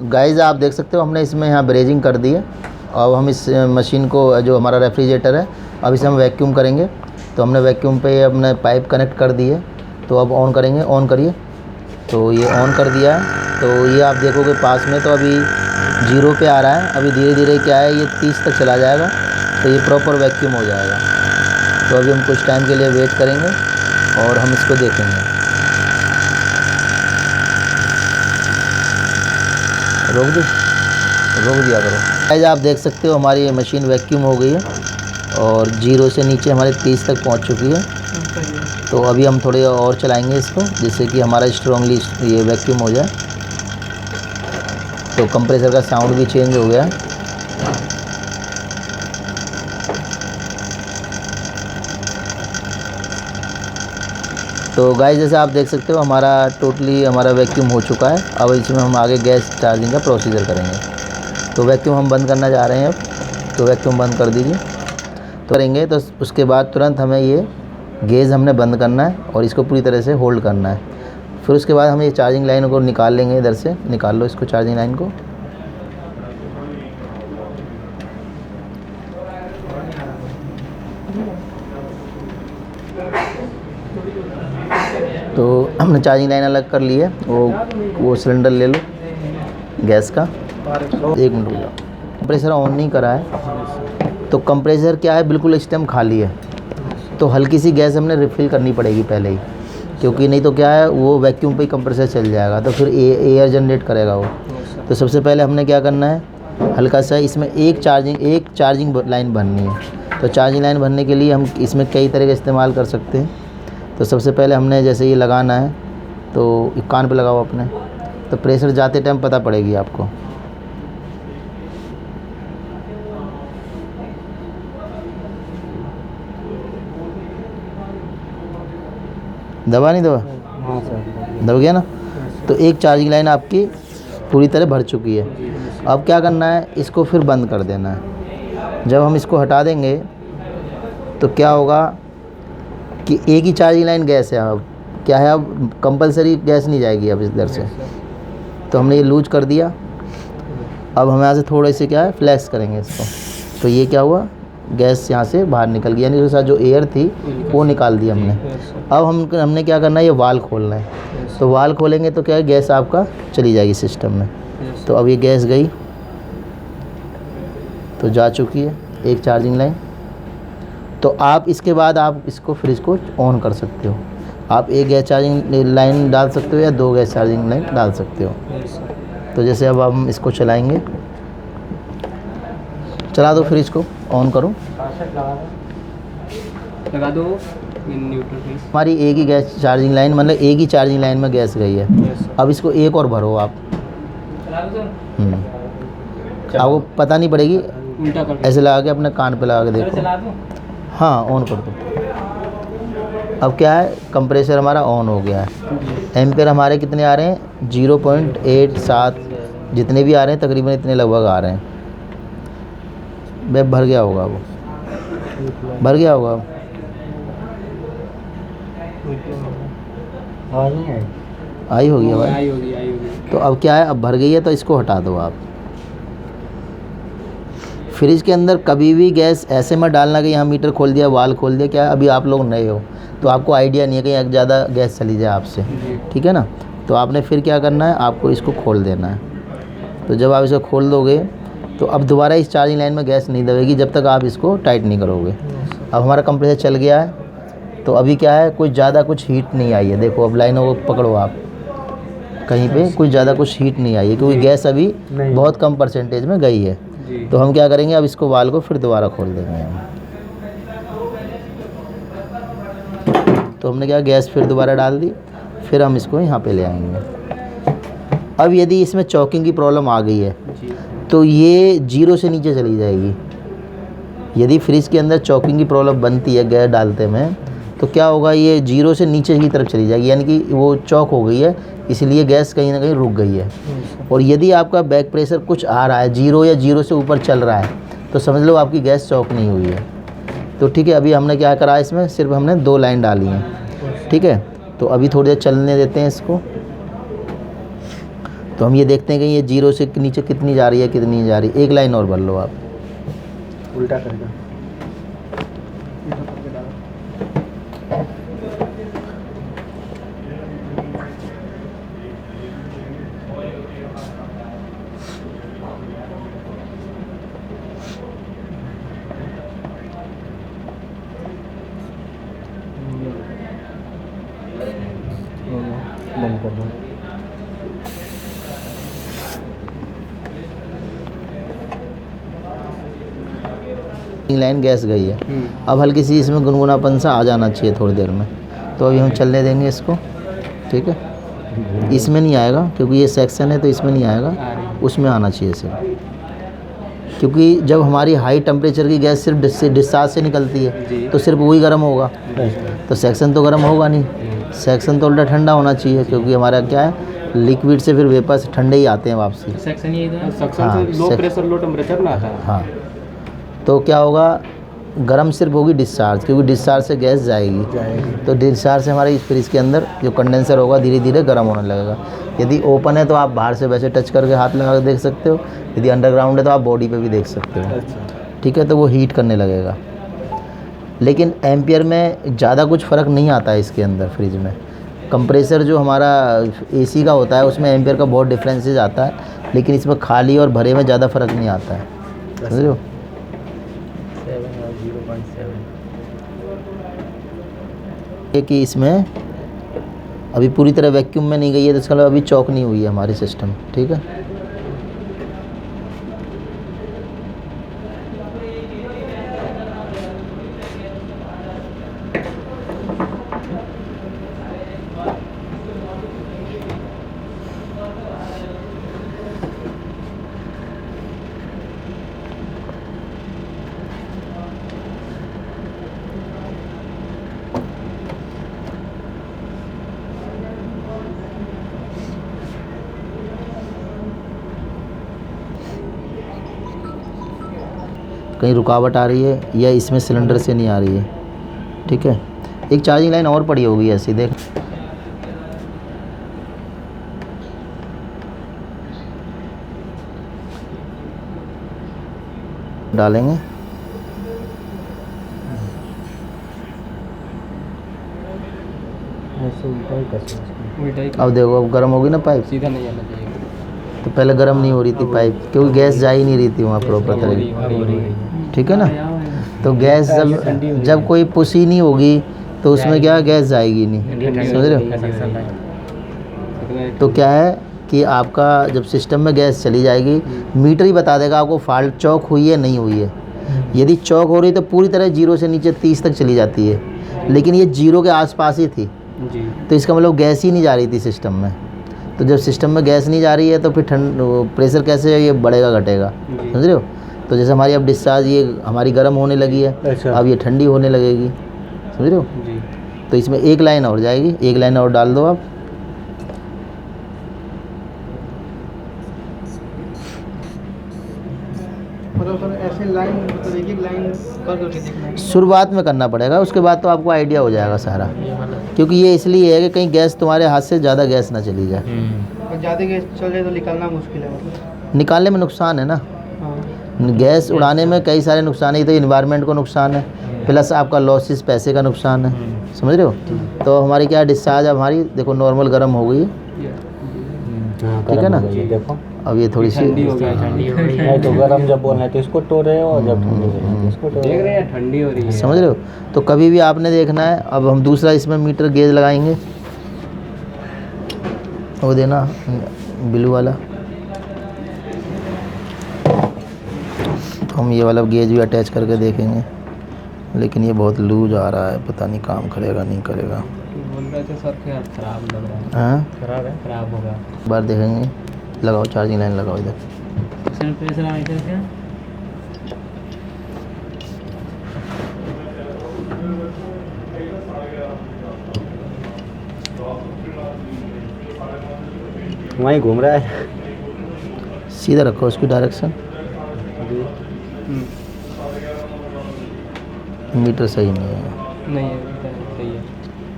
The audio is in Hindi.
गाइस आप देख सकते हो हमने इसमें यहाँ ब्रेजिंग कर दी है। अब हम इस मशीन को, जो हमारा रेफ्रिजरेटर है, अब इसे हम वैक्यूम करेंगे। तो हमने वैक्यूम पे अपने पाइप कनेक्ट कर दी है। तो अब ऑन करेंगे, ऑन करिए। तो ये ऑन कर दिया है। तो ये आप देखोगे पास में तो अभी 0 पे आ रहा है। अभी धीरे धीरे क्या है, ये 30 तक चला जाएगा तो ये प्रॉपर वैक्यूम हो जाएगा। तो अभी हम कुछ टाइम के लिए वेट करेंगे और हम इसको देखेंगे। रोक दिया करो। गाइस आप देख सकते हो हमारी ये मशीन वैक्यूम हो गई है और 0 से नीचे हमारे 30 तक पहुंच चुकी है। तो अभी हम थोड़े और चलाएंगे इसको, जिससे कि हमारा स्ट्रांगली ये वैक्यूम हो जाए। तो कंप्रेसर का साउंड भी चेंज हो गया। तो गाइस जैसे आप देख सकते हो हमारा टोटली हमारा वैक्यूम हो चुका है। अब इसमें हम आगे गैस चार्जिंग का प्रोसीजर करेंगे। तो वैक्यूम हम बंद करना चाह रहे हैं अब। तो वैक्यूम बंद कर दीजिए। तो करेंगे तो उसके बाद तुरंत हमें ये गेज हमने बंद करना है और इसको पूरी तरह से होल्ड करना है। फिर उसके बाद हम ये चार्जिंग लाइन को निकाल लेंगे। इधर से निकाल लो इसको, चार्जिंग लाइन को। तो हमने चार्जिंग लाइन अलग कर ली है। वो सिलेंडर ले लो गैस का। 1 मिनट रुक जाओ। कंप्रेसर ऑन नहीं करा है। तो कंप्रेसर क्या है, बिल्कुल इस टाइम खाली है। तो हल्की सी गैस हमने रिफ़िल करनी पड़ेगी पहले ही, क्योंकि नहीं तो क्या है, वो वैक्यूम पे ही कंप्रेसर चल जाएगा तो फिर एयर जनरेट करेगा वो। तो सबसे पहले हमने क्या करना है, हल्का सा इसमें एक चार्जिंग लाइन भरनी है। तो चार्जिंग लाइन भरने के लिए हम इसमें कई तरह का इस्तेमाल कर सकते हैं। तो सबसे पहले हमने जैसे ये लगाना है, तो कान पे लगाओ अपने। तो प्रेशर जाते टाइम पता पड़ेगी आपको। दबा नहीं दबा? हाँ सर, दब गया ना। तो एक चार्जिंग लाइन आपकी पूरी तरह भर चुकी है। अब क्या करना है, इसको फिर बंद कर देना है। जब हम इसको हटा देंगे तो क्या होगा कि एक ही चार्जिंग लाइन गैस है। अब क्या है, अब कंपलसरी गैस नहीं जाएगी अब इधर से। तो हमने ये लूज कर दिया। अब हम यहाँ से थोड़े से क्या है फ्लैक्स करेंगे इसको। तो ये क्या हुआ, गैस यहाँ से बाहर निकल गई, यानी उसके साथ जो एयर थी वो निकाल दी हमने। अब हमने क्या करना है, ये वाल खोलना है। तो वाल खोलेंगे तो क्या है, गैस आपका चली जाएगी सिस्टम में। तो अब ये गैस गई, तो जा चुकी है एक चार्जिंग लाइन। तो आप इसके बाद आप इसको फ्रिज को ऑन कर सकते हो। आप एक गैस चार्जिंग लाइन डाल सकते हो या 2 गैस चार्जिंग लाइन डाल सकते हो। तो जैसे अब हम इसको चलाएंगे, चला दो फ्रिज को, ऑन करो, लगा दो न्यूट्रल। हमारी एक ही गैस चार्जिंग लाइन, मतलब एक ही चार्जिंग लाइन में गैस गई है। अब इसको एक और भरो आप। आपको पता नहीं पड़ेगी, उल्टा कर ऐसे लगा के अपने कान पे लगा के देखो। हाँ ऑन कर दो। अब क्या है, कंप्रेसर हमारा ऑन हो गया है। एम्पेयर हमारे कितने आ रहे हैं, 0.87 जितने भी आ रहे हैं तकरीबन इतने लगभग आ रहे हैं। भर गया होगा, वो भर गया होगा। आई होगी भाई। आई होगी। तो अब क्या है, अब भर गई है तो इसको हटा दो आप। फ्रिज के अंदर कभी भी गैस ऐसे मत डालना कि यहाँ मीटर खोल दिया, वाल खोल दिया। क्या है, अभी आप लोग नए हो तो आपको आइडिया नहीं है कि ज़्यादा गैस चली जाए आपसे, ठीक है ना। तो आपने फिर क्या करना है, आपको इसको खोल देना है। तो जब आप इसको खोल दोगे तो अब दोबारा इस चार्जिंग लाइन में गैस नहीं दबेगी जब तक आप इसको टाइट नहीं करोगे। अब हमारा कंप्रेसर चल गया है। तो अभी क्या है, कुछ ज़्यादा कुछ हीट नहीं आई है। देखो अब लाइनों को पकड़ो आप, कहीं पे कुछ ज़्यादा कुछ हीट नहीं आई है, क्योंकि गैस अभी बहुत कम परसेंटेज में गई है। तो हम क्या करेंगे, अब इसको वाल को फिर दोबारा खोल देंगे हम। तो हमने क्या, गैस फिर दोबारा डाल दी। फिर हम इसको यहाँ पे ले आएंगे। अब यदि इसमें चॉकिंग की प्रॉब्लम आ गई है तो ये 0 से नीचे चली जाएगी। यदि फ्रिज के अंदर चॉकिंग की प्रॉब्लम बनती है गैस डालते में, तो क्या होगा, ये 0 से नीचे की तरफ चली जाएगी, यानी कि वो चॉक हो गई है, इसलिए गैस कहीं ना कहीं रुक गई है। और यदि आपका बैक प्रेशर कुछ आ रहा है 0 या 0 से ऊपर चल रहा है, तो समझ लो आपकी गैस चॉक नहीं हुई है। तो ठीक है, अभी हमने क्या करा, इसमें सिर्फ हमने 2 लाइन डाली हैं, ठीक है। तो अभी थोड़ी देर चलने देते हैं इसको। तो हम ये देखते हैं कि ये जीरो से नीचे कितनी जा रही है, कितनी जा रही है। एक लाइन और भर लो आप, उल्टा करेगा। बंद कर दो। लाइन गैस गई है। अब हल्की सी इसमें गुनगुनापन सा आ जाना चाहिए थोड़ी देर में, तो अभी हम चलने देंगे इसको, ठीक है। इसमें नहीं आएगा क्योंकि ये सेक्शन है, तो इसमें नहीं आएगा, उसमें आना चाहिए सिर्फ, क्योंकि जब हमारी हाई टेम्परेचर की गैस सिर्फ डिस्चार्ज से निकलती है तो सिर्फ वही गर्म होगा, तो सेक्शन तो गर्म होगा नहीं, सेक्शन तो उल्टा ठंडा होना चाहिए, क्योंकि हमारा क्या है, लिक्विड से फिर वेपर से ठंडे ही आते हैं वापसी। सेक्शन ये इधर सेक्शन हाँ, से लो प्रेशर लो टेम्परेचर ना आता है। हाँ, तो क्या होगा, गर्म सिर्फ होगी डिस्चार्ज, क्योंकि डिस्चार्ज से गैस जाएगी, तो डिस्चार्ज से हमारे इस फ्रिज के अंदर जो कंडेंसर होगा धीरे धीरे गर्म होने लगेगा। यदि ओपन है तो आप बाहर से वैसे टच करके हाथ लगा कर देख सकते हो, यदि अंडरग्राउंड है तो आप बॉडी पे भी देख सकते हो, ठीक है। तो वो हीट करने लगेगा, लेकिन एम्पियर में ज़्यादा कुछ फ़र्क नहीं आता है इसके अंदर फ्रिज में। कंप्रेसर जो हमारा एसी का होता है उसमें एम्पियर का बहुत डिफरेंसेस आता है, लेकिन इसमें खाली और भरे में ज़्यादा फ़र्क नहीं आता है, समझ रहे हो। 0.7 कि इसमें अभी पूरी तरह वैक्यूम में नहीं गई है, तो इसका मतलब अभी चॉक नहीं हुई है हमारी सिस्टम, ठीक है। कहीं रुकावट आ रही है या इसमें सिलेंडर से नहीं आ रही है, ठीक है। एक चार्जिंग लाइन और पड़ी होगी ऐसी, देख डालेंगे। अब देखो, अब गर्म होगी ना पाइप, सीधा नहीं आना चाहिए। तो पहले गर्म नहीं हो रही थी पाइप, क्योंकि गैस जा ही नहीं रही थी वहाँ प्रॉपर तरीके, ठीक है ना। तो गैस जब कोई पुश ही नहीं होगी तो उसमें क्या गैस जाएगी नहीं, समझ रहे हो। तो क्या है कि आपका जब सिस्टम में गैस चली जाएगी, मीटर ही बता देगा आपको फॉल्ट चौक हुई है नहीं हुई है। यदि चौक हो रही तो पूरी तरह जीरो से नीचे 30 तक चली जाती है, लेकिन ये जीरो के आसपास ही थी, तो इसका मतलब गैस ही नहीं जा रही थी सिस्टम में। तो जब सिस्टम में गैस नहीं जा रही है तो फिर प्रेशर कैसे ये बढ़ेगा घटेगा, समझ रहे हो। तो जैसे हमारी अब डिस्चार्ज ये हमारी गर्म होने लगी है, अब ये ठंडी होने लगेगी, समझ रहे हो। तो इसमें एक लाइन और जाएगी, एक लाइन और डाल दो आप। ऐसे लाइन मतलब एक लाइन करके देखना है। शुरुआत में करना पड़ेगा, उसके बाद तो आपको आइडिया हो जाएगा सारा, क्योंकि ये इसलिए है कि कहीं गैस तुम्हारे हाथ से ज़्यादा गैस ना चली जाए। ज़्यादा गैस चल जाए तो निकालना मुश्किल है, मतलब निकालने में नुकसान है ना। हाँ। गैस उड़ाने में कई सारे नुकसान है, तो इन्वायरमेंट को नुकसान है, प्लस आपका लॉसेस पैसे का नुकसान है, समझ रहे हो। तो हमारी क्या डिस्चार्ज अब हमारी देखो नॉर्मल गर्म हो गई, ठीक है ना। देखो अब ये थोड़ी सी ठंडी हो गया, ठंडी हो गई। नहीं तो गर्म जब बोलना है तो इसको तोड़े और जब ठंडी बोलना है तो इसको तोड़े। देख रहे हैं ठंडी हो रही है, समझ रहे हो। तो कभी भी आपने देखना है। अब हम दूसरा इसमें मीटर गेज लगाएंगे, वो देना ब्लू वाला। हम ये वाला गेज भी अटैच करके देखेंगे, लेकिन ये बहुत लूज आ रहा है, पता नहीं काम करेगा नहीं करेगा। बोल रहे थे सर क्या खराब लग रहा है। हाँ, खराब है, खराब होगा। बार देखेंगे। लगाओ चार्जिंग लाइन लगाओ इधर। प्रेशर आए थे क्या? वहीं घूम रहा है। सीधा रखो उसकी डायरेक्शन, मीटर सही नहीं है। नहीं है।